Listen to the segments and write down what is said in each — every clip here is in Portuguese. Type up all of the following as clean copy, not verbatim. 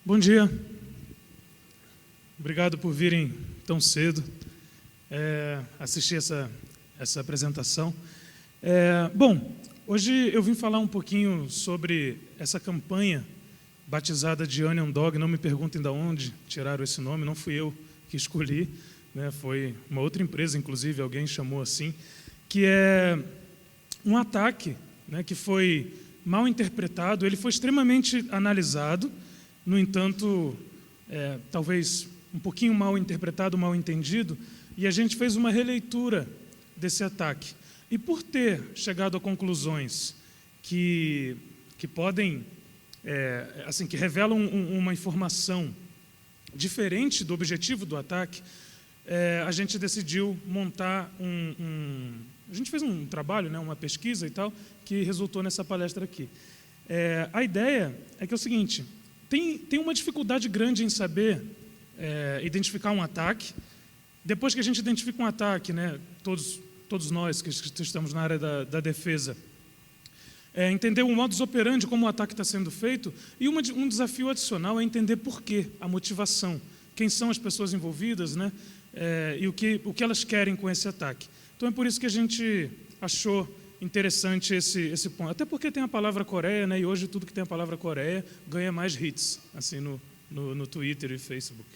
Bom dia. Obrigado por virem tão cedo assistir essa apresentação. Bom, hoje eu vim falar um pouquinho sobre essa campanha batizada de Onion Dog. Não me perguntem de onde tiraram esse nome, não fui eu que escolhi, né? Foi uma outra empresa, inclusive, alguém chamou assim, que é um ataque, né, que foi mal interpretado, ele foi extremamente analisado. No entanto, talvez um pouquinho mal interpretado, mal entendido, e a gente fez uma releitura desse ataque. E por ter chegado a conclusões que podem, que revelam uma informação diferente do objetivo do ataque, a gente decidiu montar a gente fez um trabalho, né, uma pesquisa e tal, que resultou nessa palestra aqui. A ideia é que é o seguinte: tem uma dificuldade grande em saber identificar um ataque. Depois que a gente identifica um ataque, né, todos nós que estamos na área da defesa, entender o modus operandi, como o ataque está sendo feito, e um desafio adicional é entender por quê, a motivação, quem são as pessoas envolvidas, né, e o que elas querem com esse ataque. Então é por isso que a gente achou interessante esse ponto. Até porque tem a palavra Coreia, né? E hoje tudo que tem a palavra Coreia ganha mais hits, assim, no Twitter e Facebook.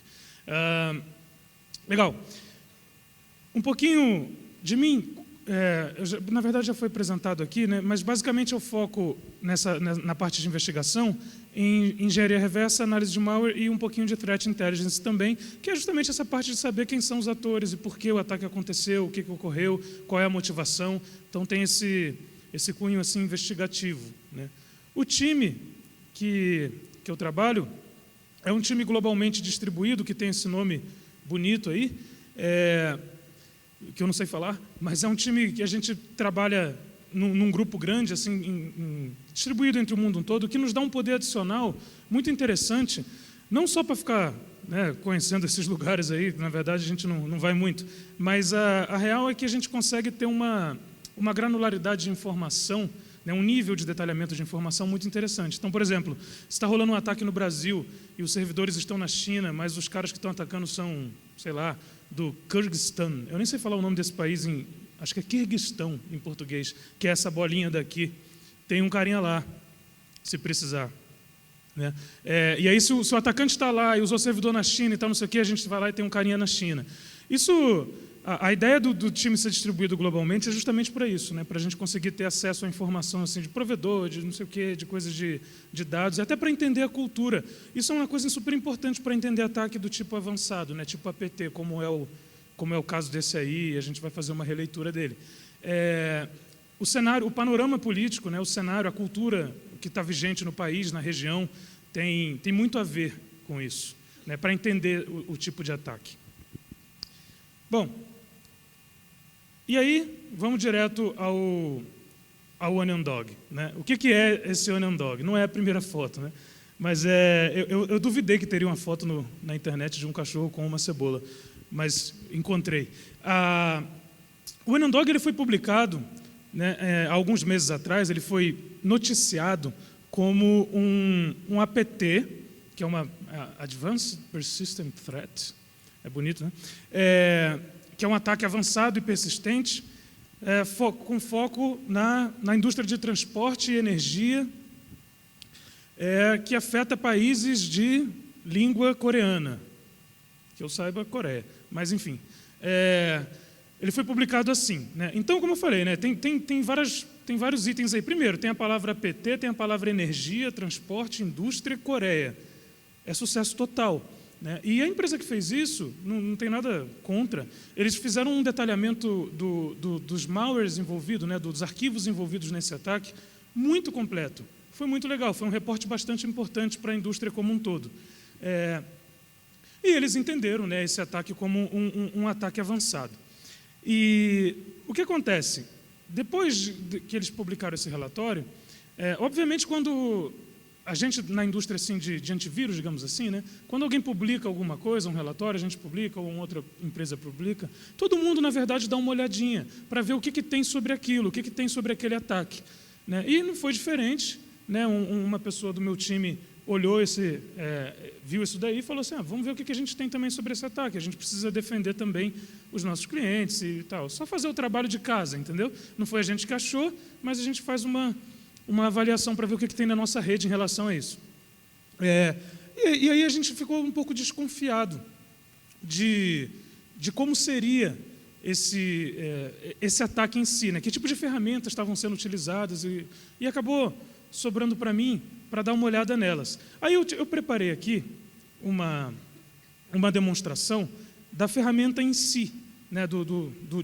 Legal. Um pouquinho de mim, na verdade já foi apresentado aqui, né? Mas basicamente eu foco na parte de investigação em engenharia reversa, análise de malware e um pouquinho de threat intelligence também, que é justamente essa parte de saber quem são os atores e por que o ataque aconteceu, o que ocorreu, qual é a motivação. Então tem esse cunho assim investigativo, né? O time que eu trabalho é um time globalmente distribuído, que tem esse nome bonito aí, que eu não sei falar, mas é um time que a gente trabalha num grupo grande, assim, distribuído entre o mundo todo, que nos dá um poder adicional muito interessante, não só para ficar, né, conhecendo esses lugares aí, na verdade a gente não vai muito, mas a real é que a gente consegue ter uma granularidade de informação, né, um nível de detalhamento de informação muito interessante. Então, por exemplo, se está rolando um ataque no Brasil e os servidores estão na China, mas os caras que estão atacando são, sei lá, do Kyrgyzstan. Eu nem sei falar o nome desse país, acho que é Kirguistão em português, que é essa bolinha daqui. Tem um carinha lá, se precisar, né? E aí, se o atacante está lá e usou servidor na China e tal, não sei o quê, a gente vai lá e tem um carinha na China. A ideia do time ser distribuído globalmente é justamente para isso, né? Para a gente conseguir ter acesso à informação assim, de provedor, de não sei o quê, de coisas de dados, e até para entender a cultura. Isso é uma coisa super importante para entender ataque do tipo avançado, né? Tipo APT, como é o caso desse aí, e a gente vai fazer uma releitura dele. O cenário, o panorama político, né? O cenário, a cultura que está vigente no país, na região, tem muito a ver com isso, né? Para entender o tipo de ataque. Bom, e aí vamos direto ao Onion Dog, né? O que é esse Onion Dog? Não é a primeira foto, né? Mas eu duvidei que teria uma foto na internet de um cachorro com uma cebola, mas encontrei. O Onion Dog ele foi publicado, né, há alguns meses atrás. Ele foi noticiado como um APT, que é uma Advanced Persistent Threat, é bonito, né? Que é um ataque avançado e persistente, com foco na indústria de transporte e energia, que afeta países de língua coreana, que eu saiba, Coreia, mas enfim. Ele foi publicado assim, né? Então, como eu falei, né, tem vários itens aí. Primeiro, tem a palavra PT, tem a palavra energia, transporte, indústria, Coreia. É sucesso total, né? E a empresa que fez isso, não tem nada contra, eles fizeram um detalhamento dos malwares envolvidos, né, dos arquivos envolvidos nesse ataque, muito completo. Foi muito legal, foi um reporte bastante importante para a indústria como um todo. E eles entenderam, né, esse ataque como um ataque avançado. E o que acontece? Depois que eles publicaram esse relatório, obviamente, quando a gente, na indústria assim, de antivírus, digamos assim, né, quando alguém publica alguma coisa, um relatório, a gente publica, ou uma outra empresa publica, todo mundo, na verdade, dá uma olhadinha para ver o que tem sobre aquilo, o que tem sobre aquele ataque, né? E não foi diferente, né? Uma pessoa do meu time olhou viu isso daí e falou assim, vamos ver o que a gente tem também sobre esse ataque, a gente precisa defender também os nossos clientes e tal. Só fazer o trabalho de casa, entendeu? Não foi a gente que achou, mas a gente faz uma avaliação para ver o que tem na nossa rede em relação a isso. E aí a gente ficou um pouco desconfiado de como seria esse ataque em si, né? Que tipo de ferramentas estavam sendo utilizadas, e acabou sobrando para mim para dar uma olhada nelas. Aí eu preparei aqui uma demonstração da ferramenta em si, né?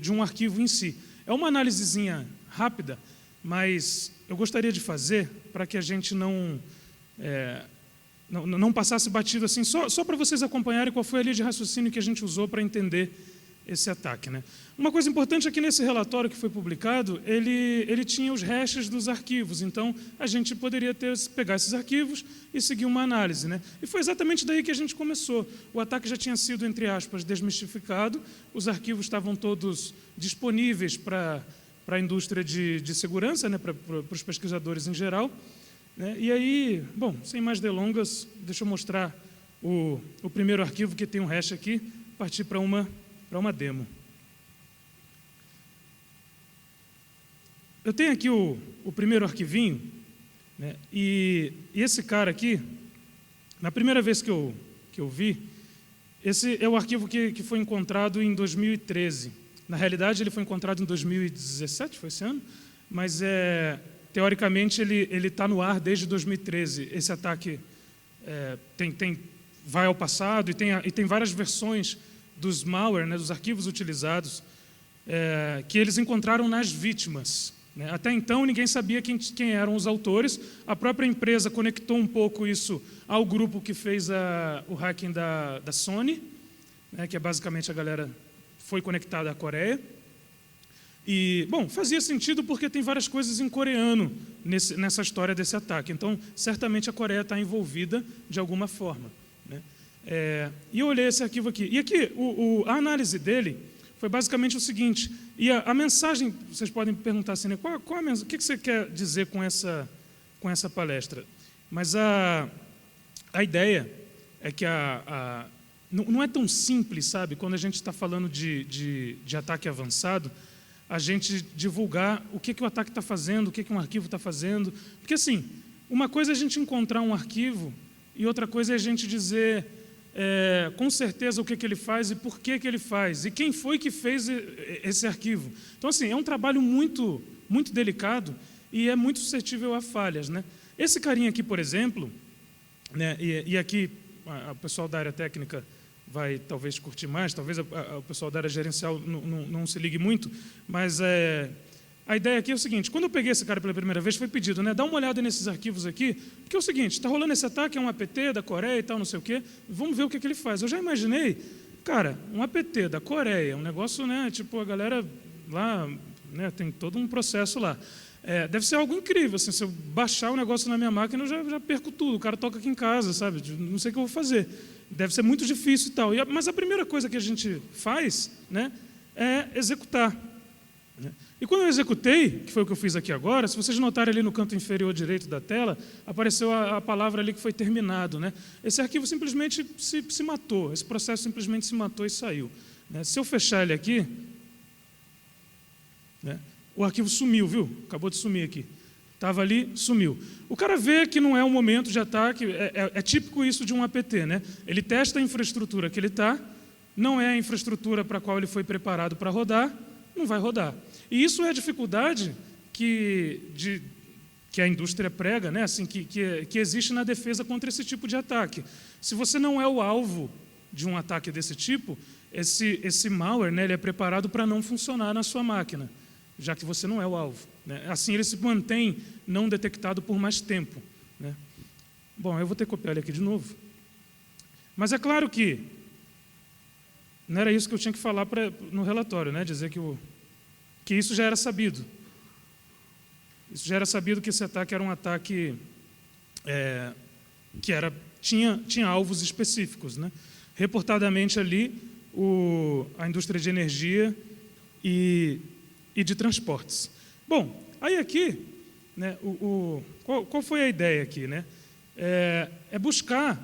De um arquivo em si. É uma análisezinha rápida, mas eu gostaria de fazer para que a gente não passasse batido assim, só para vocês acompanharem qual foi a linha de raciocínio que a gente usou para entender esse ataque, né? Uma coisa importante é que nesse relatório que foi publicado, ele tinha os hashes dos arquivos, então a gente poderia pegar esses arquivos e seguir uma análise, né? E foi exatamente daí que a gente começou. O ataque já tinha sido, entre aspas, desmistificado, os arquivos estavam todos disponíveis para a indústria de segurança, né? Para os pesquisadores em geral, né? E aí, bom, sem mais delongas, deixa eu mostrar o primeiro arquivo que tem um hash aqui, partir para uma demo. Eu tenho aqui o primeiro arquivinho, né? E esse cara aqui, na primeira vez que eu vi, esse é o arquivo que foi encontrado em 2013. Na realidade, ele foi encontrado em 2017, foi esse ano, mas teoricamente ele está no ar desde 2013. Esse ataque vai ao passado e tem várias versões dos malware, né, dos arquivos utilizados, que eles encontraram nas vítimas, né? Até então, ninguém sabia quem eram os autores. A própria empresa conectou um pouco isso ao grupo que fez o hacking da Sony, né, que é basicamente a galera foi conectada à Coreia. E, bom, fazia sentido porque tem várias coisas em coreano nessa história desse ataque. Então, certamente a Coreia está envolvida de alguma forma, né? E eu olhei esse arquivo aqui. E aqui, a análise dele foi basicamente o seguinte, e a mensagem, vocês podem perguntar assim, né, qual a mensagem, o que você quer dizer com essa palestra? Mas a ideia é que não é tão simples, sabe, quando a gente está falando de ataque avançado, a gente divulgar o que o ataque está fazendo, o que um arquivo está fazendo. Porque, assim, uma coisa é a gente encontrar um arquivo e outra coisa é a gente dizer com certeza o que ele faz e por que ele faz, e quem foi que fez esse arquivo. Então, assim, é um trabalho muito, muito delicado e é muito suscetível a falhas, né? Esse carinha aqui, por exemplo, né, e aqui o pessoal da área técnica vai talvez curtir mais, talvez o pessoal da área gerencial não se ligue muito, mas a ideia aqui é o seguinte, quando eu peguei esse cara pela primeira vez, foi pedido, né, dá uma olhada nesses arquivos aqui, porque é o seguinte, está rolando esse ataque, é um APT da Coreia e tal, não sei o quê, vamos ver o que ele faz. Eu já imaginei, cara, um APT da Coreia, um negócio, né, tipo, a galera lá, né, tem todo um processo lá. Deve ser algo incrível, assim, se eu baixar o negócio na minha máquina, eu já perco tudo, o cara toca aqui em casa, sabe, não sei o que eu vou fazer. Deve ser muito difícil e tal. Mas a primeira coisa que a gente faz, né, é executar. E quando eu executei, que foi o que eu fiz aqui agora, se vocês notarem ali no canto inferior direito da tela, apareceu a palavra ali que foi terminado, né? Esse arquivo simplesmente se matou, esse processo simplesmente se matou e saiu, né? Se eu fechar ele aqui, né, o arquivo sumiu, viu? Acabou de sumir aqui. Estava ali, sumiu. O cara vê que não é um momento de ataque, é típico isso de um APT, né? Ele testa a infraestrutura que ele está, não é a infraestrutura para a qual ele foi preparado para rodar, não vai rodar. E isso é a dificuldade que a indústria prega, né? Assim, que existe na defesa contra esse tipo de ataque. Se você não é o alvo de um ataque desse tipo, esse malware, né, ele é preparado para não funcionar na sua máquina, já que você não é o alvo, né? Assim, ele se mantém não detectado por mais tempo, né? Bom, eu vou ter que copiar ele aqui de novo. Mas é claro que não era isso que eu tinha que falar no relatório, né? Dizer que isso já era sabido. Isso já era sabido que esse ataque era um ataque que tinha alvos específicos, né? Reportadamente ali, a indústria de energia e de transportes. Bom, aí aqui, né, qual foi a ideia aqui, né? é buscar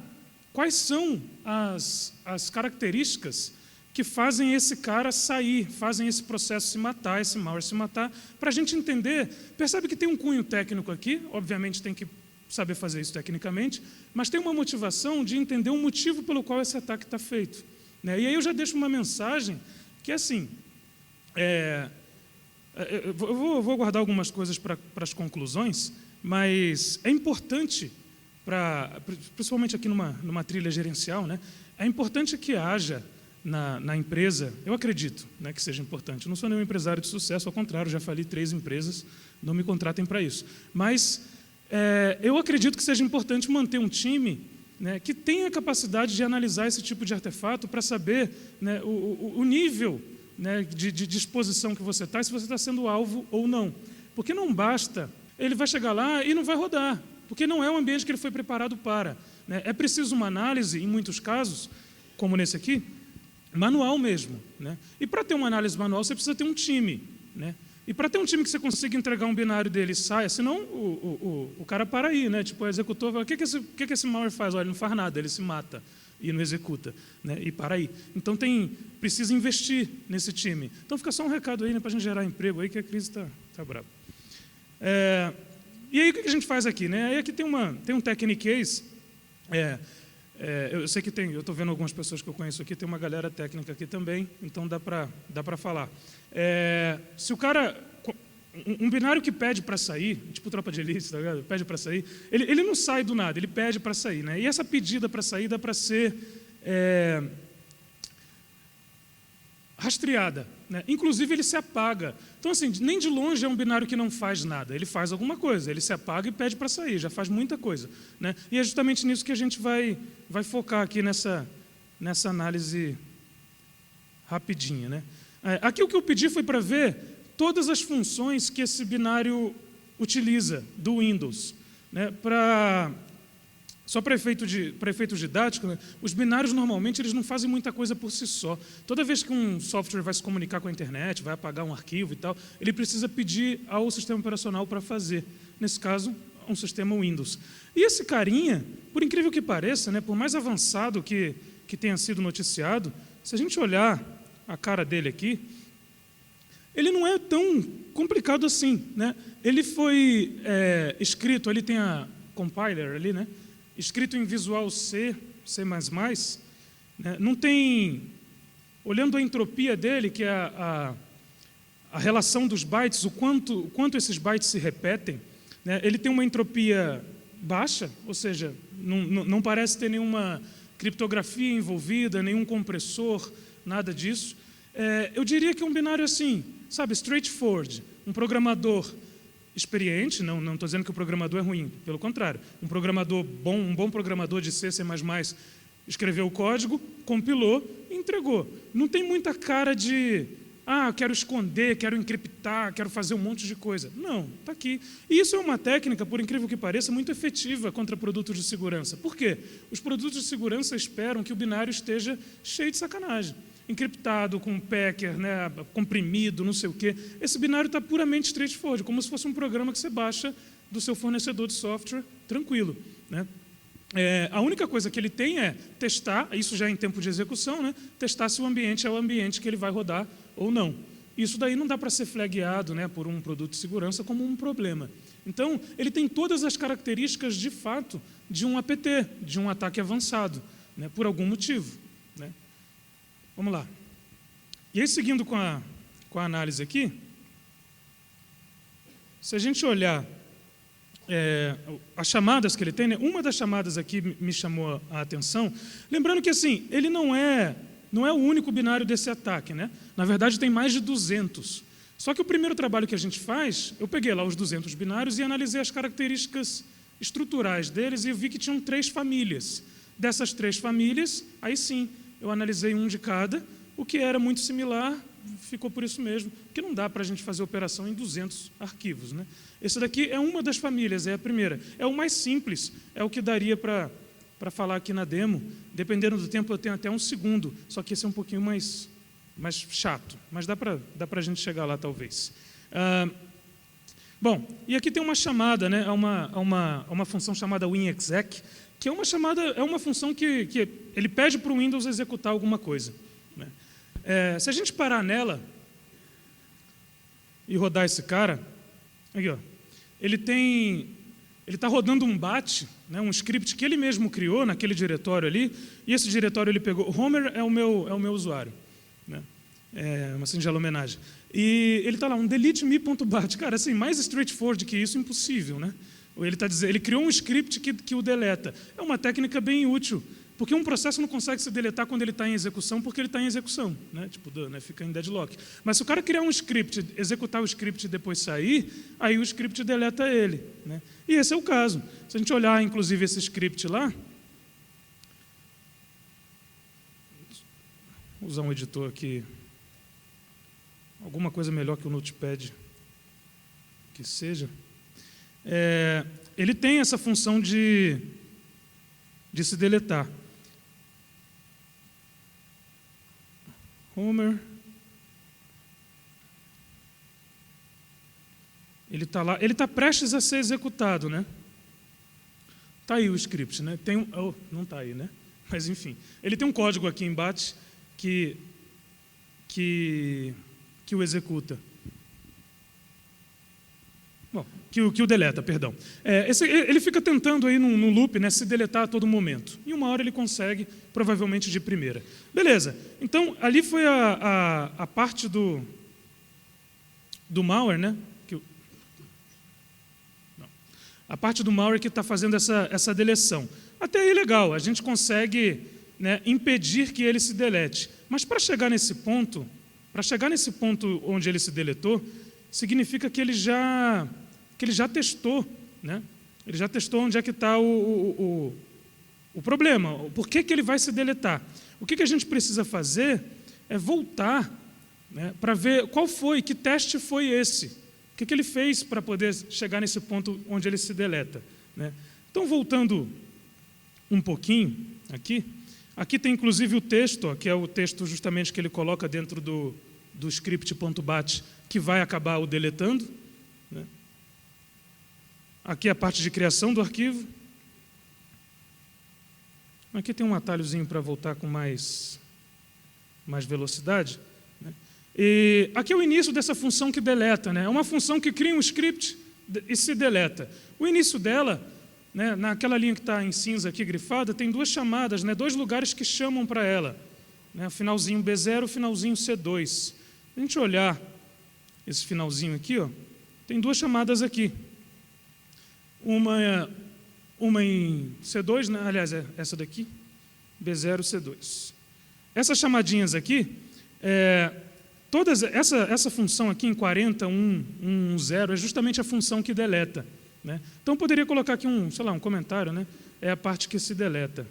quais são as características que fazem esse cara sair, fazem esse processo se matar, esse malware se matar, para a gente entender. Percebe que tem um cunho técnico aqui, obviamente tem que saber fazer isso tecnicamente, mas tem uma motivação de entender o motivo pelo qual esse ataque está feito, né? E aí eu já deixo uma mensagem que é assim, eu vou guardar algumas coisas para as conclusões, mas é importante, principalmente aqui numa trilha gerencial, né, é importante que haja na empresa, eu acredito, né, que seja importante. Eu não sou nenhum empresário de sucesso, ao contrário, já fali 3 empresas, não me contratem para isso. Mas eu acredito que seja importante manter um time, né, que tenha a capacidade de analisar esse tipo de artefato para saber, né, o nível, né, de exposição que você está, se você está sendo alvo ou não. Porque não basta, ele vai chegar lá e não vai rodar, porque não é um ambiente que ele foi preparado para, né? É preciso uma análise, em muitos casos, como nesse aqui, manual mesmo, né? E para ter uma análise manual, você precisa ter um time, né? E para ter um time que você consiga entregar um binário dele e saia, senão o cara para aí, né? Tipo, o executor fala, o que esse malware faz? Olha, ele não faz nada, ele se mata e não executa, né? E para aí. Então precisa investir nesse time. Então fica só um recado aí, né, para a gente gerar emprego aí, que a crise está brava. E aí o que a gente faz aqui, né? Aí aqui tem um technique case. Eu sei que eu estou vendo algumas pessoas que eu conheço aqui, tem uma galera técnica aqui também, então dá para falar. Se o cara, um binário que pede para sair, tipo tropa de elite, tá ligado? Pede para sair, ele não sai do nada, ele pede para sair, né? E essa pedida para sair dá para ser rastreada, né? Inclusive ele se apaga. Então, assim, nem de longe é um binário que não faz nada, ele faz alguma coisa, ele se apaga e pede para sair, já faz muita coisa, né? E é justamente nisso que a gente vai focar aqui nessa análise rapidinha, né? Aqui o que eu pedi foi para ver todas as funções que esse binário utiliza do Windows, né? Só para efeitos didáticos, né? Os binários, normalmente, eles não fazem muita coisa por si só. Toda vez que um software vai se comunicar com a internet, vai apagar um arquivo e tal, ele precisa pedir ao sistema operacional para fazer. Nesse caso, um sistema Windows. E esse carinha, por incrível que pareça, né, por mais avançado que tenha sido noticiado, se a gente olhar a cara dele aqui, ele não é tão complicado assim, né? Ele foi escrito, ele tem a compiler ali, né? Escrito em Visual C, C++, né? Não tem, olhando a entropia dele, que é a relação dos bytes, o quanto esses bytes se repetem, né? Ele tem uma entropia baixa, ou seja, não parece ter nenhuma criptografia envolvida, nenhum compressor, nada disso. Eu diria que é um binário assim, sabe, straightforward, um programador experiente, não estou dizendo que o programador é ruim, pelo contrário, um bom programador de C, C++, escreveu o código, compilou e entregou. Não tem muita cara de, quero esconder, quero encriptar, quero fazer um monte de coisa. Não, está aqui. E isso é uma técnica, por incrível que pareça, muito efetiva contra produtos de segurança. Por quê? Os produtos de segurança esperam que o binário esteja cheio de sacanagem. Encriptado, com packer, né, comprimido, não sei o quê. Esse binário está puramente straightforward, como se fosse um programa que você baixa do seu fornecedor de software, tranquilo, né? A única coisa que ele tem é testar, isso já é em tempo de execução, né, testar se o ambiente é o ambiente que ele vai rodar ou não. Isso daí não dá para ser flagueado, né, por um produto de segurança como um problema. Então, ele tem todas as características, de fato, de um APT, de um ataque avançado, né, por algum motivo, né? Vamos lá. E aí, seguindo com a análise aqui, se a gente olhar as chamadas que ele tem, né, uma das chamadas aqui me chamou a atenção, lembrando que assim, ele não é o único binário desse ataque, né? Na verdade, tem mais de 200. Só que o primeiro trabalho que a gente faz, eu peguei lá os 200 binários e analisei as características estruturais deles e eu vi que tinham 3 famílias. Dessas 3 famílias, aí sim, eu analisei um de cada, o que era muito similar, ficou por isso mesmo, porque não dá para a gente fazer operação em 200 arquivos, né? Esse daqui é uma das famílias, é a primeira. É o mais simples, é o que daria para falar aqui na demo. Dependendo do tempo, eu tenho até um segundo, só que esse é um pouquinho mais chato, mas dá para a gente chegar lá, talvez. Bom, e aqui tem uma chamada, né, uma função chamada winexec, que é uma função que ele pede para o Windows executar alguma coisa, né? Se a gente parar nela e rodar esse cara, aqui, ó, ele está rodando um bat, né, um script que ele mesmo criou naquele diretório ali, e esse diretório ele pegou. O Homer é o meu usuário, né? É uma singela homenagem. E ele está lá, um delete.me.bat. Cara, assim, mais straightforward que isso, impossível, né? Ele criou um script que o deleta. É uma técnica bem útil, porque um processo não consegue se deletar quando ele está em execução, porque ele está em execução, né? Tipo, né, fica em deadlock. Mas se o cara criar um script, executar o script e depois sair, aí o script deleta ele, né? E esse é o caso. Se a gente olhar, inclusive, esse script lá, vou usar um editor aqui, alguma coisa melhor que o Notepad que seja. Ele tem essa função de se deletar. Homer. Ele está lá, ele está prestes a ser executado, né? Está aí o script, né? Não está aí, né? Mas enfim, ele tem um código aqui embaixo que o executa. Bom, que o deleta, perdão. Ele fica tentando aí no loop, né, se deletar a todo momento. E uma hora ele consegue, provavelmente de primeira. Beleza. Então, ali foi a parte do malware, né? A parte do malware que está fazendo essa deleção. Até aí legal, a gente consegue, né, impedir que ele se delete. Mas para chegar nesse ponto onde ele se deletou, significa que ele já testou, né? Ele já testou onde é que está o problema, por que ele vai se deletar. O que a gente precisa fazer é voltar, né, para ver que teste foi esse, o que ele fez para poder chegar nesse ponto onde ele se deleta, né? Então, voltando um pouquinho aqui tem inclusive o texto, que é o texto justamente que ele coloca dentro do script.bat, que vai acabar o deletando, né? Aqui é a parte de criação do arquivo. Aqui tem um atalhozinho para voltar com mais velocidade, né? E aqui é o início dessa função que deleta, né? É uma função que cria um script e se deleta. O início dela, né, naquela linha que está em cinza aqui grifada, tem duas chamadas, né, dois lugares que chamam para ela, né, o finalzinho B0 e o finalzinho C2. Se a gente olhar esse finalzinho aqui, ó, tem duas chamadas aqui. Uma em C2, né, aliás, é essa daqui, B0 e C2. Essas chamadinhas aqui, essa função aqui em 40.1.1.0 é justamente a função que deleta, né? Então, eu poderia colocar aqui um comentário, né? É a parte que se deleta.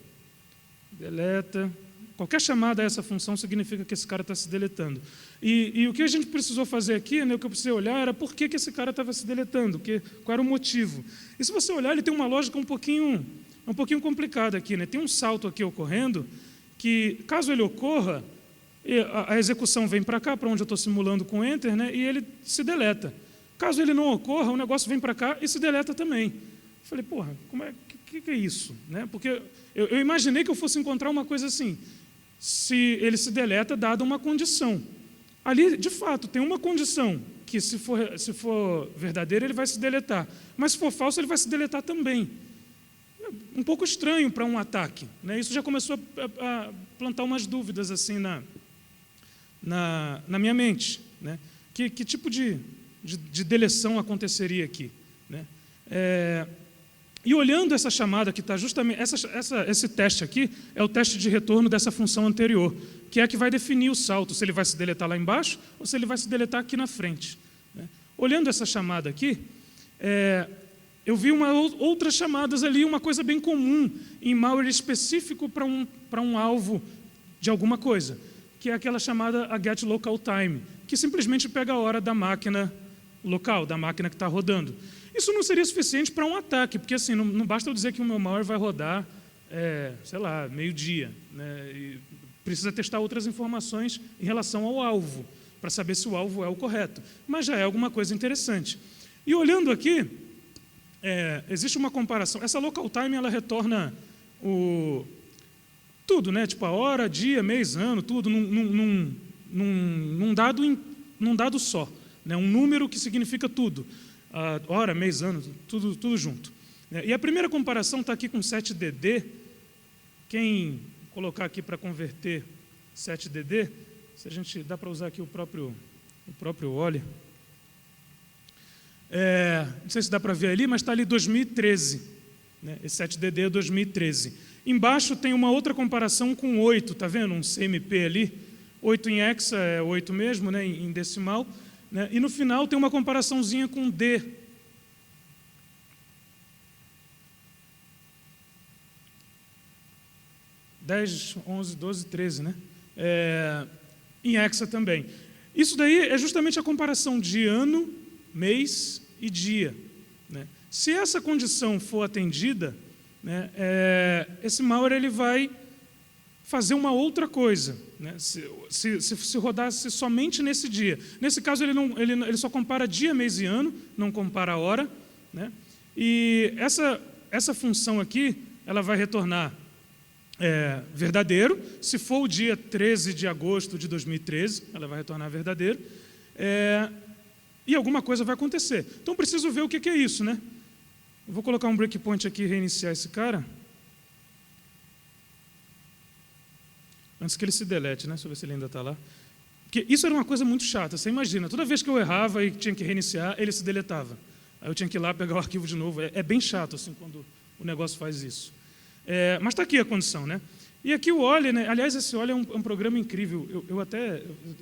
Deleta. Qualquer chamada a essa função significa que esse cara está se deletando. E o que a gente precisou fazer aqui, né, o que eu precisei olhar era por que esse cara estava se deletando, qual era o motivo. E se você olhar, ele tem uma lógica um pouquinho complicada aqui, né? Tem um salto aqui ocorrendo que, caso ele ocorra, a execução vem para cá, para onde eu estou simulando com Enter, né, e ele se deleta. Caso ele não ocorra, o negócio vem para cá e se deleta também. Eu falei, porra, que é isso, né? Porque eu imaginei que eu fosse encontrar uma coisa assim, se ele se deleta dada uma condição. Ali, de fato, tem uma condição, que se for verdadeira, ele vai se deletar. Mas se for falso, ele vai se deletar também. Um pouco estranho para um ataque, né? Isso já começou a plantar umas dúvidas assim na minha mente, né? Que tipo de deleção aconteceria aqui, né? E olhando essa chamada que está justamente... Esse teste aqui é o teste de retorno dessa função anterior, que é a que vai definir o salto, se ele vai se deletar lá embaixo ou se ele vai se deletar aqui na frente, né? Olhando essa chamada aqui, eu vi outras chamadas ali, uma coisa bem comum em malware específico para um alvo de alguma coisa, que é aquela chamada a getLocalTime, que simplesmente pega a hora da máquina local, da máquina que está rodando. Isso não seria suficiente para um ataque, porque assim, não basta eu dizer que o meu malware vai rodar, sei lá, meio-dia, né? E precisa testar outras informações em relação ao alvo, para saber se o alvo é o correto. Mas já é alguma coisa interessante. E olhando aqui, existe uma comparação. Essa local time ela retorna tudo, né? Tipo a hora, dia, mês, ano, tudo num dado só, né? Um número que significa tudo. A hora, mês, ano, tudo junto. E a primeira comparação está aqui com 7DD. Quem colocar aqui para converter 7DD, se a gente dá para usar aqui o próprio Oli. Não sei se dá para ver ali, mas está ali 2013. Né? Esse 7DD é 2013. Embaixo tem uma outra comparação com 8, está vendo? Um CMP ali. 8 em hexa é 8 mesmo, né? Em decimal. Né? E no final tem uma comparaçãozinha com D. (10, 11, 12, 13, né? Em hexa também. Isso daí é justamente a comparação de ano, mês e dia. Né? Se essa condição for atendida, né, esse malware ele vai fazer uma outra coisa. Né? Se rodasse somente nesse dia. Nesse caso, ele só compara dia, mês e ano, não compara a hora. Né? E essa função aqui ela vai retornar verdadeiro. Se for o dia 13 de agosto de 2013, ela vai retornar verdadeiro. E alguma coisa vai acontecer. Então, preciso ver o que é isso. Né? Eu vou colocar um breakpoint aqui e reiniciar esse cara. Antes que ele se delete, né? Deixa eu ver se ele ainda está lá. Porque isso era uma coisa muito chata. Você imagina, toda vez que eu errava e tinha que reiniciar, ele se deletava. Aí eu tinha que ir lá pegar o arquivo de novo. É bem chato assim, quando o negócio faz isso. Mas está aqui a condição. Né? E aqui o Oli, né? Aliás, esse Oli é um programa incrível. Eu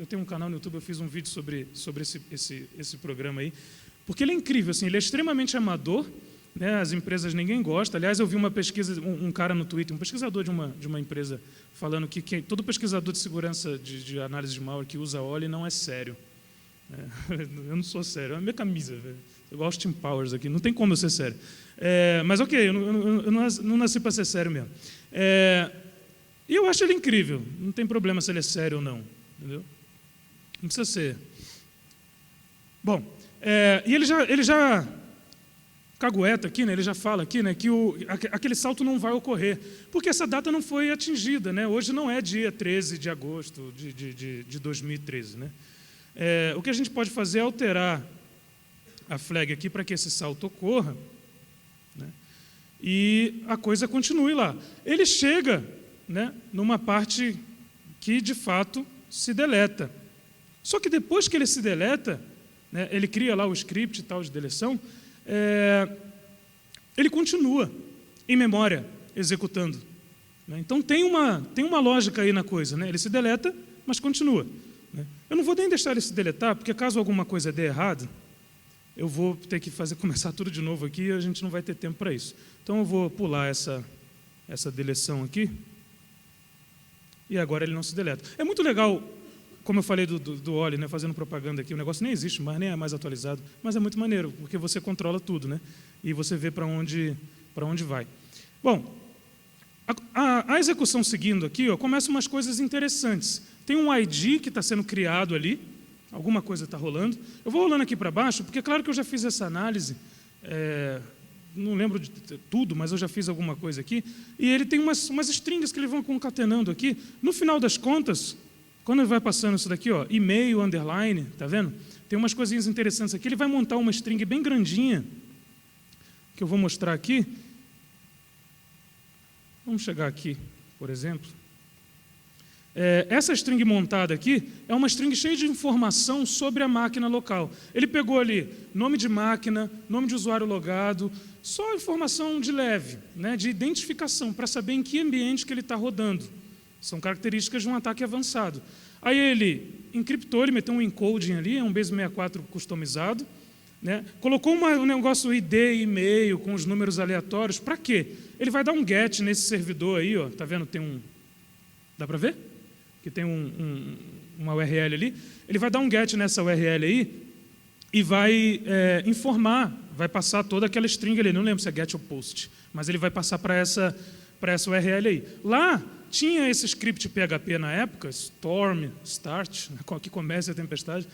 tenho um canal no YouTube, eu fiz um vídeo sobre esse programa aí. Porque ele é incrível, assim, ele é extremamente amador. Né, as empresas ninguém gosta. Aliás, eu vi uma pesquisa, um cara no Twitter, um pesquisador de uma empresa, falando que todo pesquisador de segurança de análise de malware que usa Oli não é sério. Eu não sou sério, é a minha camisa. Velho. Eu gosto de Austin Powers aqui, não tem como eu ser sério. Mas ok, eu não nasci para ser sério mesmo. E eu acho ele incrível, não tem problema se ele é sério ou não. Entendeu? Não precisa ser. Bom, e ele já cagueta aqui, né, ele já fala aqui, né, que aquele salto não vai ocorrer, porque essa data não foi atingida. Né? Hoje não é dia 13 de agosto de 2013. Né? O que a gente pode fazer é alterar a flag aqui para que esse salto ocorra, né, e a coisa continue lá. Ele chega, né, numa parte que, de fato, se deleta. Só que depois que ele se deleta, né, ele cria lá o script e tal de deleção, ele continua em memória executando. Né? Então tem uma lógica aí na coisa. Né? Ele se deleta, mas continua. Né? Eu não vou nem deixar ele se deletar, porque caso alguma coisa dê errado, eu vou ter que começar tudo de novo aqui e a gente não vai ter tempo para isso. Então eu vou pular essa deleção aqui. E agora ele não se deleta. É muito legal, como eu falei do Oli, né, fazendo propaganda aqui, o negócio nem existe mais, nem é mais atualizado, mas é muito maneiro, porque você controla tudo, né? E você vê para onde vai. Bom, a execução seguindo aqui, começa umas coisas interessantes. Tem um ID que está sendo criado ali, alguma coisa está rolando. Eu vou rolando aqui para baixo, porque é claro que eu já fiz essa análise, não lembro de tudo, mas eu já fiz alguma coisa aqui, e ele tem umas stringas que ele vão concatenando aqui. No final das contas, quando ele vai passando isso daqui, e-mail, underline, tá vendo? Tem umas coisinhas interessantes aqui. Ele vai montar uma string bem grandinha, que eu vou mostrar aqui. Vamos chegar aqui, por exemplo. Essa string montada aqui é uma string cheia de informação sobre a máquina local. Ele pegou ali nome de máquina, nome de usuário logado, só informação de leve, né, de identificação, para saber em que ambiente que ele está rodando. São características de um ataque avançado. Aí ele encriptou, ele meteu um encoding ali, um base64 customizado, né? Colocou um negócio ID, e-mail, com os números aleatórios. Para quê? Ele vai dar um get nesse servidor aí, tá vendo? Tem um... Dá para ver? Que tem uma URL ali. Ele vai dar um get nessa URL aí e vai informar, vai passar toda aquela string ali. Não lembro se é get ou post, mas ele vai passar para essa URL aí. Lá, tinha esse script PHP na época, Storm, Start, que começa a tempestade,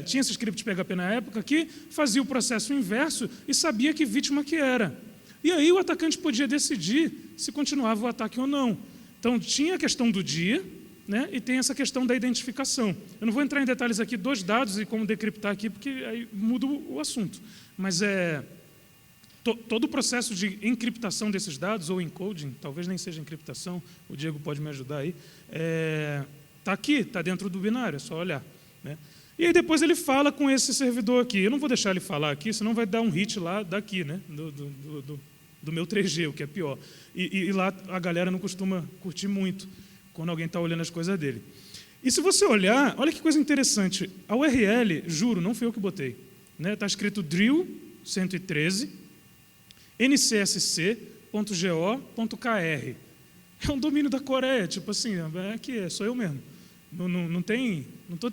tinha esse script PHP na época que fazia o processo inverso e sabia que vítima que era. E aí o atacante podia decidir se continuava o ataque ou não. Então, tinha a questão do dia, né, e tem essa questão da identificação. Eu não vou entrar em detalhes aqui dos dados e como decriptar aqui, porque aí muda o assunto. Mas todo o processo de encriptação desses dados, ou encoding, talvez nem seja encriptação, o Diego pode me ajudar aí, está aqui, está dentro do binário, é só olhar. Né? E aí depois ele fala com esse servidor aqui. Eu não vou deixar ele falar aqui, senão vai dar um hit lá daqui, né, do meu 3G, o que é pior. E lá a galera não costuma curtir muito quando alguém está olhando as coisas dele. E se você olhar, olha que coisa interessante, a URL, juro, não fui eu que botei, né? Está escrito drill 113 ncsc.go.kr. É um domínio da Coreia, tipo assim, sou eu mesmo.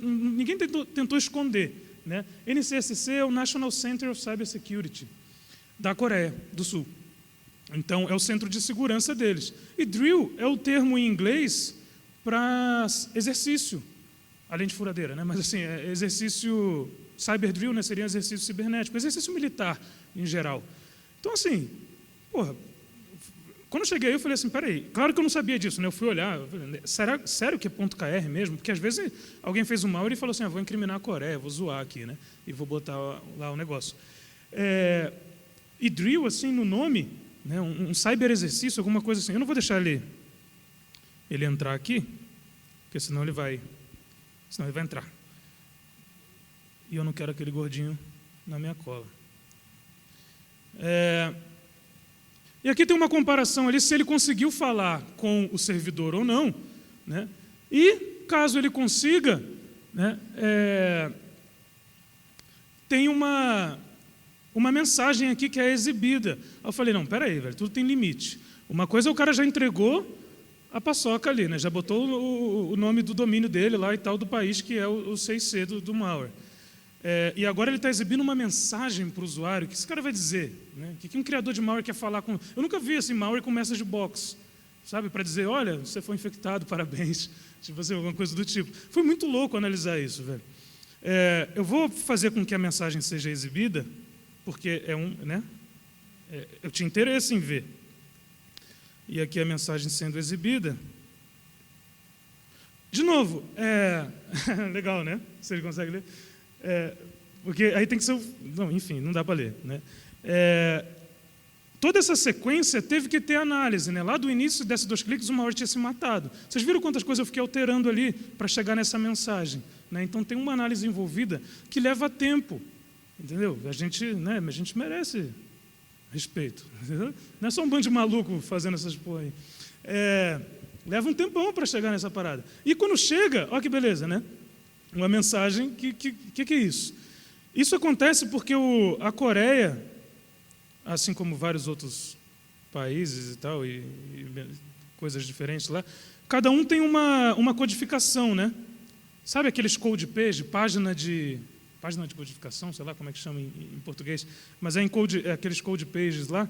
Ninguém tentou esconder. Né? NCSC é o National Center of Cybersecurity da Coreia do Sul. Então, é o centro de segurança deles. E drill é o termo em inglês para exercício, além de furadeira, né? Mas assim, exercício cyber drill, né? Seria exercício cibernético, exercício militar em geral. Então, assim, quando eu cheguei aí, eu falei assim, peraí, claro que eu não sabia disso, né? Eu fui olhar, sério que é .kr mesmo? Porque às vezes alguém fez um malware e falou assim, vou incriminar a Coreia, vou zoar aqui, né? E vou botar lá o negócio. E drill, assim, no nome, né? Um cyber exercício, alguma coisa assim. Eu não vou deixar ele entrar aqui, porque senão ele vai entrar. E eu não quero aquele gordinho na minha cola. E aqui tem uma comparação ali, se ele conseguiu falar com o servidor ou não, né? E, caso ele consiga, né, tem uma mensagem aqui que é exibida. Eu falei, não, peraí, velho, tudo tem limite. Uma coisa, o cara já entregou a paçoca ali, né? Já botou o nome do domínio dele lá e tal, do país, que é o 6C do malware. E agora ele está exibindo uma mensagem para o usuário. O que esse cara vai dizer? Né? O que um criador de malware quer falar com... Eu nunca vi assim, malware com message box, sabe? Para dizer, olha, você foi infectado, parabéns. Tipo assim, alguma coisa do tipo. Foi muito louco analisar isso, velho. Eu vou fazer com que a mensagem seja exibida, porque né? Eu tinha interesse em ver. E aqui a mensagem sendo exibida. De novo, legal, né? Se ele consegue ler. Porque aí tem que ser... Não, enfim, não dá para ler. Né? Toda essa sequência teve que ter análise. Né? Lá do início, desses 2 cliques, o malware tinha se matado. Vocês viram quantas coisas eu fiquei alterando ali para chegar nessa mensagem? Né? Então, tem uma análise envolvida que leva tempo. Entendeu? A gente merece respeito. Entendeu? Não é só um bando de maluco fazendo essas porra aí. Leva um tempão para chegar nessa parada. E quando chega, olha que beleza, né? Uma mensagem, que é isso? Isso acontece porque a Coreia, assim como vários outros países e tal, e coisas diferentes lá, cada um tem uma codificação, né? Sabe aqueles code page, página de codificação, sei lá como é que chama em português, mas aqueles code pages lá,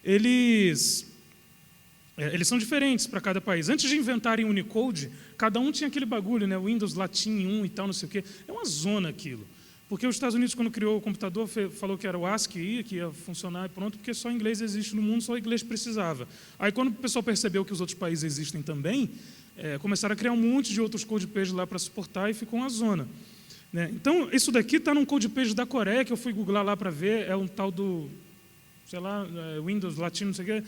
eles são diferentes para cada país. Antes de inventarem o Unicode, cada um tinha aquele bagulho, né? Windows Latin 1 e tal, não sei o quê. É uma zona aquilo. Porque os Estados Unidos, quando criou o computador, falou que era o ASCII, que ia funcionar e pronto, porque só inglês existe no mundo, só inglês precisava. Aí, quando o pessoal percebeu que os outros países existem também, começaram a criar um monte de outros code pages lá para suportar e ficou uma zona. Né? Então, isso daqui está num code page da Coreia, que eu fui googlar lá para ver, é um tal do, sei lá, Windows Latin, não sei o quê,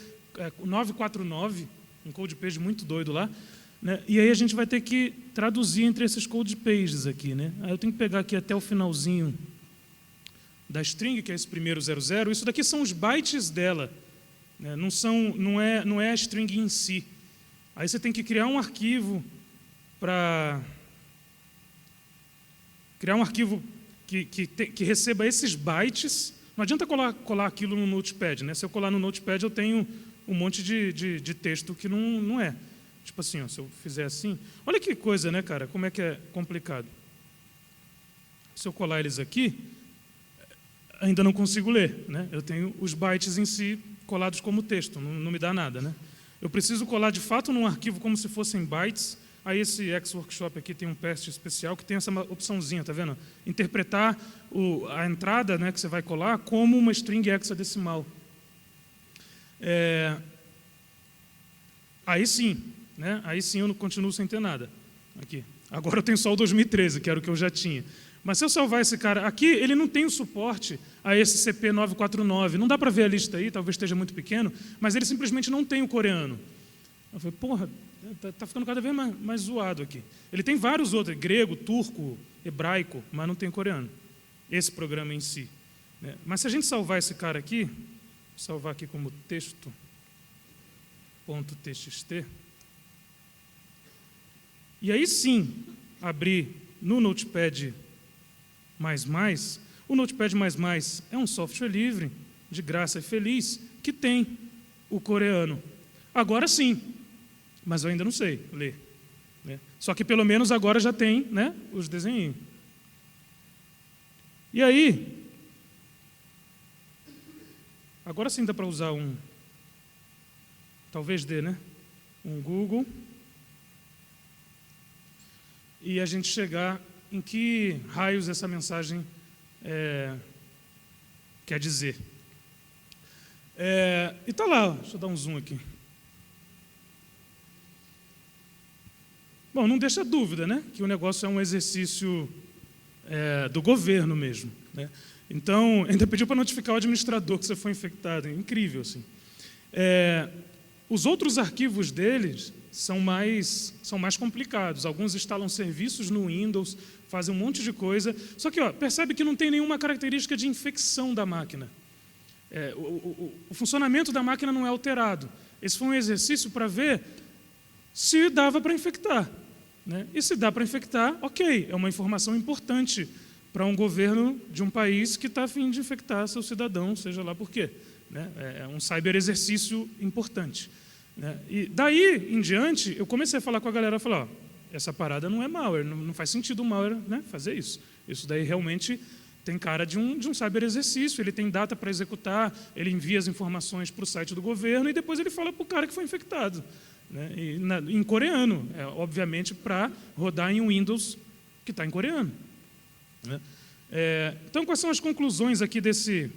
949, um code page muito doido lá, né? E aí a gente vai ter que traduzir entre esses code pages aqui, né? Aí eu tenho que pegar aqui até o finalzinho da string, que é esse primeiro 00, isso daqui são os bytes dela, né? Não é a string em si. Aí você tem que criar um arquivo que receba esses bytes. Não adianta colar aquilo no Notepad, né? Se eu colar no Notepad, eu tenho um monte de texto que não é. Tipo assim, ó, se eu fizer assim... Olha que coisa, né, cara? Como é que é complicado. Se eu colar eles aqui, ainda não consigo ler, né? Eu tenho os bytes em si colados como texto, não me dá nada, né? Eu preciso colar, de fato, num arquivo como se fossem bytes. Aí esse X-Workshop aqui tem um patch especial que tem essa opçãozinha, tá vendo? Interpretar a entrada, né, que você vai colar como uma string hexadecimal. Aí sim, né? Aí sim eu não continuo sem ter nada. Aqui. Agora eu tenho só o 2013, que era o que eu já tinha. Mas se eu salvar esse cara aqui, ele não tem o suporte a esse CP949. Não dá para ver a lista aí, talvez esteja muito pequeno, mas ele simplesmente não tem o coreano. Eu falei, porra, está ficando cada vez mais zoado aqui. Ele tem vários outros, grego, turco, hebraico, mas não tem coreano. Esse programa em si. Né? Mas se a gente salvar esse cara aqui, salvar aqui como texto.txt, e aí sim abrir no Notepad++, o Notepad++ é um software livre, de graça e feliz, que tem o coreano. Agora sim, mas eu ainda não sei ler. Né? Só que pelo menos agora já tem, né, os desenhinhos. E aí, agora sim dá para usar talvez dê, né? Um Google. E a gente chegar em que raios essa mensagem quer dizer. E está lá, deixa eu dar um zoom aqui. Bom, não deixa dúvida, né, que o negócio é um exercício do governo mesmo. Né? Então, ainda pediu para notificar o administrador que você foi infectado. Incrível, assim. Os outros arquivos deles são mais complicados. Alguns instalam serviços no Windows, fazem um monte de coisa. Só que, percebe que não tem nenhuma característica de infecção da máquina. O funcionamento da máquina não é alterado. Esse foi um exercício para ver se dava para infectar. Né? E se dá para infectar, ok, é uma informação importante para um governo de um país que está a fim de infectar seu cidadão, seja lá por quê. Né? É um cyber-exercício importante. Né? E daí em diante, eu comecei a falar com a galera, falar, essa parada não é malware, não faz sentido o malware, né, fazer isso. Isso daí realmente tem cara de um cyber-exercício, ele tem data para executar, ele envia as informações para o site do governo e depois ele fala para o cara que foi infectado. Né? Em coreano, obviamente, para rodar em Windows que está em coreano. Né? Então, quais são as conclusões aqui desse...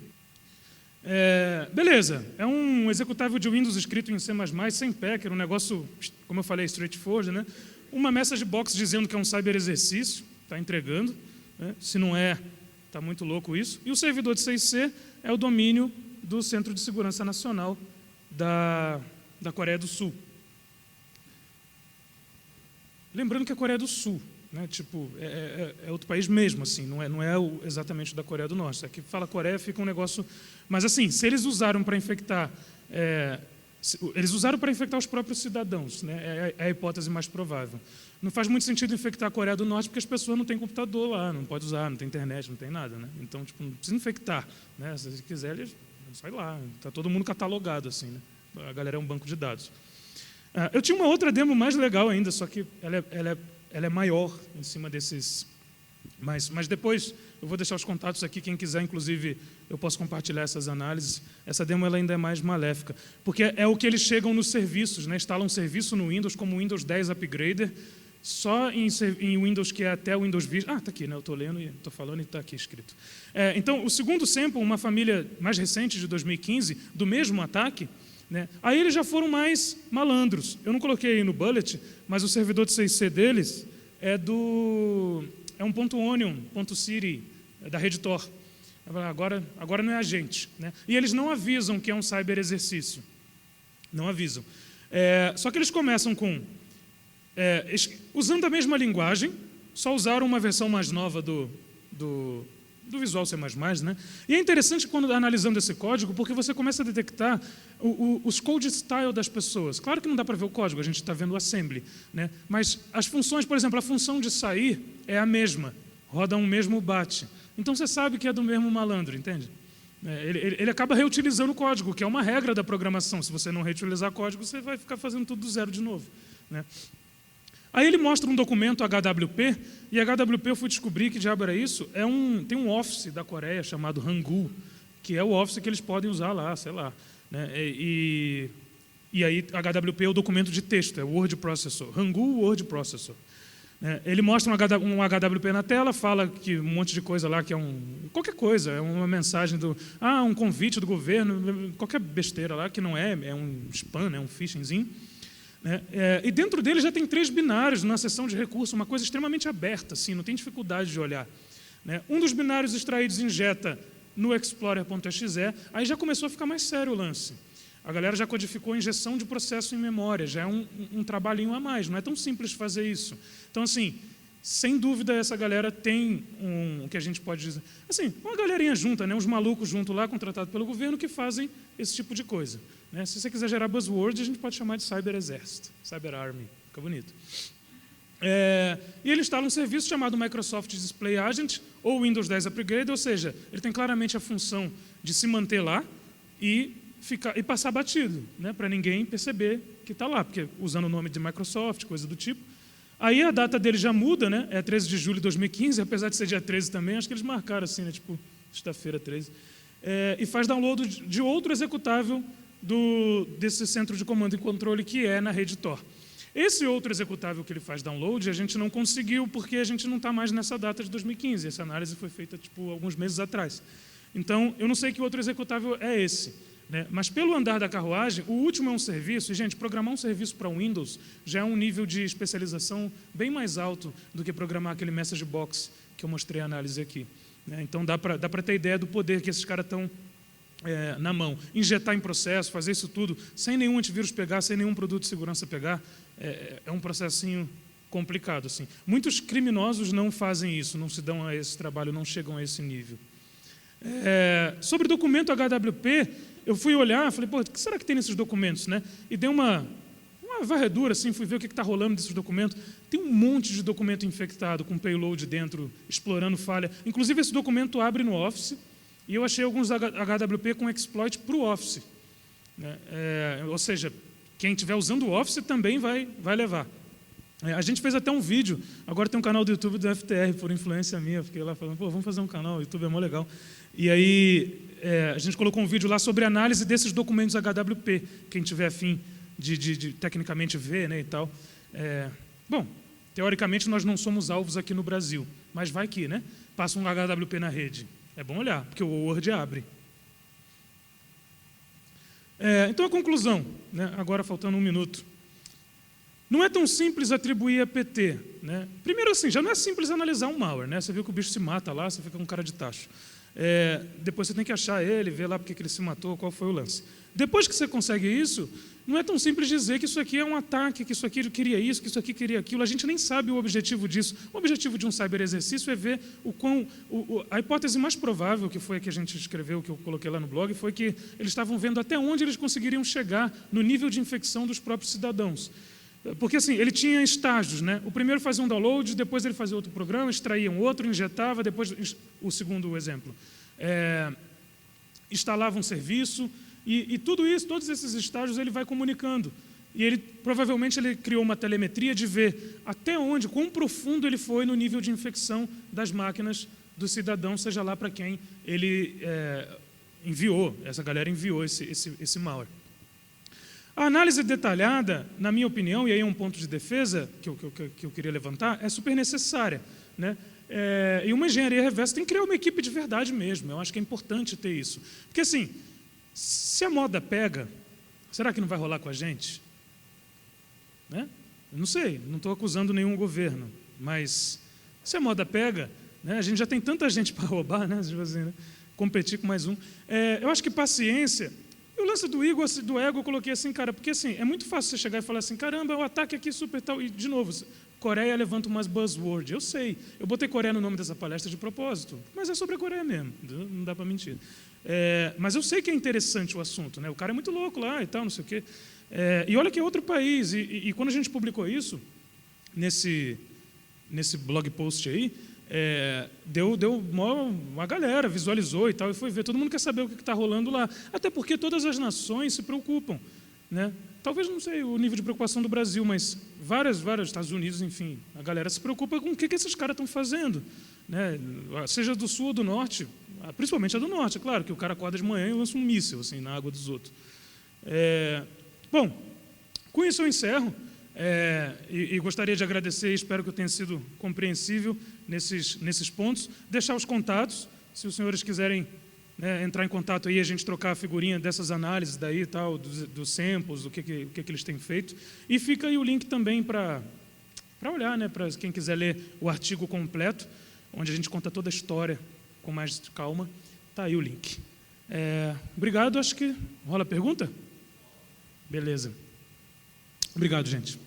beleza, é um executável de Windows escrito em C++, sem packer, um negócio, como eu falei, straightforward, né? Uma message box dizendo que é um cyber-exercício, está entregando, né? Se não é, está muito louco isso. E o servidor de 6C é o domínio do Centro de Segurança Nacional da Coreia do Sul. Lembrando que a Coreia do Sul, né, tipo, é outro país mesmo, assim, não é exatamente da Coreia do Norte. Aqui fala Coreia, fica um negócio... Mas, assim, se eles usaram para infectar... eles usaram para infectar os próprios cidadãos, né, é a hipótese mais provável. Não faz muito sentido infectar a Coreia do Norte porque as pessoas não têm computador lá, não pode usar, não tem internet, não tem nada. Né? Então, tipo, não precisa infectar. Né? Se quiser, eles... Sai lá, está todo mundo catalogado, assim, né? A galera é um banco de dados. Eu tinha uma outra demo mais legal ainda, só que ela é maior em cima desses... Mas depois eu vou deixar os contatos aqui, quem quiser, inclusive, eu posso compartilhar essas análises. Essa demo ela ainda é mais maléfica, porque é o que eles chegam nos serviços, né? Instalam um serviço no Windows, como o Windows 10 Upgrader, só em Windows que é até o Windows Vista. Está aqui, né? Eu estou lendo e estou falando e está aqui escrito. Então, o segundo sample, uma família mais recente, de 2015, do mesmo ataque, né? Aí eles já foram mais malandros. Eu não coloquei aí no bullet, mas o servidor de 6C deles é um .onion, .city, da rede Tor. Agora não é a gente. Né? E eles não avisam que é um cyber-exercício. Não avisam. Só que eles começam com... usando a mesma linguagem, só usaram uma versão mais nova do Visual C++, né? E é interessante quando analisando esse código, porque você começa a detectar os code style das pessoas. Claro que não dá para ver o código, a gente está vendo o assembly, né? Mas as funções, por exemplo, a função de sair é a mesma, roda um mesmo bat. Então você sabe que é do mesmo malandro, entende? Ele acaba reutilizando o código, que é uma regra da programação. Se você não reutilizar código, você vai ficar fazendo tudo do zero de novo, né? Aí ele mostra um documento HWP, e HWP eu fui descobrir que diabo era isso, tem um office da Coreia chamado Hangul, que é o office que eles podem usar lá, sei lá. Né? E E aí, HWP é o documento de texto, é o Word Processor, Hangul Word Processor. Ele mostra um HWP na tela, fala que um monte de coisa lá, que é qualquer coisa, é uma mensagem um convite do governo, qualquer besteira lá, que não é um spam, um phishingzinho. E dentro dele já tem 3 binários na seção de recurso, uma coisa extremamente aberta, assim, não tem dificuldade de olhar. Um dos binários extraídos injeta no Explorer.exe, aí já começou a ficar mais sério o lance. A galera já codificou a injeção de processo em memória, já é um trabalhinho a mais, não é tão simples fazer isso. Então, assim, sem dúvida, essa galera tem o que a gente pode dizer, assim, uma galerinha junta, uns malucos junto lá, contratados pelo governo, que fazem esse tipo de coisa. Se você quiser gerar buzzword, a gente pode chamar de Cyber Exército, Cyber Army, fica bonito. E ele instala um serviço chamado Microsoft Display Agent, ou Windows 10 Upgrade, ou seja, ele tem claramente a função de se manter lá e passar batido, para ninguém perceber que está lá, porque usando o nome de Microsoft, coisa do tipo. Aí a data dele já muda, é 13 de julho de 2015, apesar de ser dia 13 também, acho que eles marcaram assim, tipo, sexta-feira 13. E faz download de outro executável desse centro de comando e controle que é na rede Tor. Esse outro executável que ele faz download, a gente não conseguiu, porque a gente não está mais nessa data de 2015. Essa análise foi feita tipo, alguns meses atrás. Então, eu não sei que outro executável é esse. Mas, pelo andar da carruagem, o último é um serviço, e, gente, programar um serviço para Windows já é um nível de especialização bem mais alto do que programar aquele message box que eu mostrei a análise aqui. Então, dá para ter ideia do poder que esses caras estão na mão. Injetar em processo, fazer isso tudo, sem nenhum antivírus pegar, sem nenhum produto de segurança pegar, é um processinho complicado. Assim. Muitos criminosos não fazem isso, não se dão a esse trabalho, não chegam a esse nível. Sobre documento HWP, eu fui olhar, falei, o que será que tem nesses documentos? E dei uma varredura, assim, fui ver o que está rolando desses documentos. Tem um monte de documento infectado, com payload dentro, explorando falha. Inclusive, esse documento abre no Office, e eu achei alguns HWP com exploit para o Office. Ou seja, quem estiver usando o Office também vai levar. A gente fez até um vídeo, agora tem um canal do YouTube do FTR, por influência minha, fiquei lá falando, vamos fazer um canal, o YouTube é mó legal. E aí, a gente colocou um vídeo lá sobre análise desses documentos HWP, quem tiver afim de tecnicamente ver, e tal. Bom, teoricamente nós não somos alvos aqui no Brasil, mas vai que, passa um HWP na rede. É bom olhar, porque o Word abre. Então, a conclusão, agora faltando 1 minuto. Não é tão simples atribuir a PT. Primeiro, assim, já não é simples analisar um malware. Você viu que o bicho se mata lá, você fica com cara de tacho. Depois você tem que achar ele, ver lá porque que ele se matou, qual foi o lance. Depois que você consegue isso, não é tão simples dizer que isso aqui é um ataque, que isso aqui queria isso, que isso aqui queria aquilo. A gente nem sabe o objetivo disso. O objetivo de um cyber-exercício é ver a hipótese mais provável, que foi a que a gente escreveu, que eu coloquei lá no blog, foi que eles estavam vendo até onde eles conseguiriam chegar no nível de infecção dos próprios cidadãos. Porque, assim, ele tinha estágios, O primeiro fazia um download, depois ele fazia outro programa, extraía um outro, injetava, depois, o segundo exemplo, instalava um serviço, e tudo isso, todos esses estágios, ele vai comunicando. E provavelmente ele criou uma telemetria de ver até onde, quão profundo ele foi no nível de infecção das máquinas do cidadão, seja lá para quem ele enviou, essa galera enviou esse malware. A análise detalhada, na minha opinião, e aí é um ponto de defesa que eu queria levantar, é super necessária. E uma engenharia reversa tem que criar uma equipe de verdade mesmo. Eu acho que é importante ter isso. Porque, assim, se a moda pega, será que não vai rolar com a gente? Eu não sei, não estou acusando nenhum governo, mas se a moda pega, a gente já tem tanta gente para roubar, tipo assim, competir com mais um. Eu acho que paciência... E o lance do ego eu coloquei assim, cara, porque assim, é muito fácil você chegar e falar assim, caramba, o ataque aqui super tal, e de novo, Coreia levanta umas buzzwords, eu sei, eu botei Coreia no nome dessa palestra de propósito, mas é sobre a Coreia mesmo, não dá para mentir. Mas eu sei que é interessante o assunto, o cara é muito louco lá e tal, não sei o quê. E olha que é outro país, e quando a gente publicou isso, nesse blog post aí, deu uma galera, visualizou e tal, e foi ver, todo mundo quer saber o que está rolando lá, até porque todas as nações se preocupam. Talvez, não sei, o nível de preocupação do Brasil, mas vários Estados Unidos, enfim, a galera se preocupa com o que esses caras estão fazendo. Seja do sul ou do norte, principalmente a do norte, é claro, que o cara acorda de manhã e lança um míssil assim, na água dos outros. Bom, Com isso eu encerro, e gostaria de agradecer, espero que eu tenha sido compreensível nesses pontos, deixar os contatos, se os senhores quiserem, né, entrar em contato aí, a gente trocar a figurinha dessas análises daí, tal, dos samples, o que eles têm feito, e fica aí o link também para olhar, né, para quem quiser ler o artigo completo, onde a gente conta toda a história com mais calma, está aí o link. Obrigado, acho que rola pergunta? Beleza. Obrigado, gente.